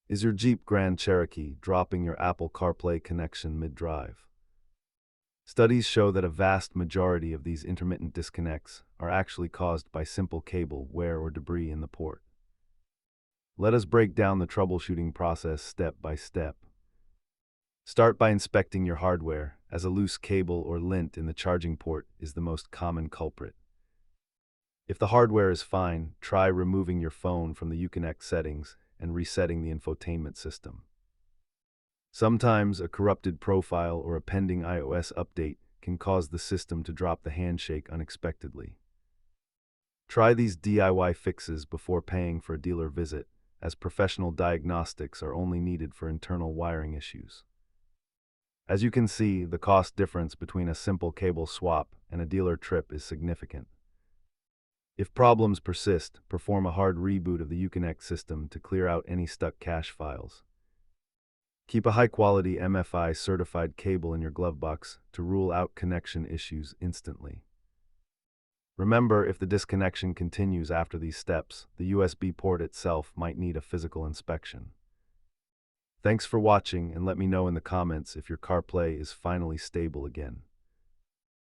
Is your Jeep Grand Cherokee dropping your Apple CarPlay connection mid-drive? Studies show that a vast majority of these intermittent disconnects are actually caused by simple cable wear or debris in the port. Let us break down the troubleshooting process step by step. Start by inspecting your hardware, as a loose cable or lint in the charging port is the most common culprit. If the hardware is fine, try removing your phone from the Uconnect settings and resetting the infotainment system. Sometimes a corrupted profile or a pending iOS update can cause the system to drop the handshake unexpectedly. Try these DIY fixes before paying for a dealer visit, as professional diagnostics are only needed for internal wiring issues. As you can see, the cost difference between a simple cable swap and a dealer trip is significant. If problems persist, perform a hard reboot of the Uconnect system to clear out any stuck cache files. Keep a high-quality MFI certified cable in your glove box to rule out connection issues instantly. Remember, if the disconnection continues after these steps, the USB port itself might need a physical inspection. Thanks for watching, and let me know in the comments if your CarPlay is finally stable again.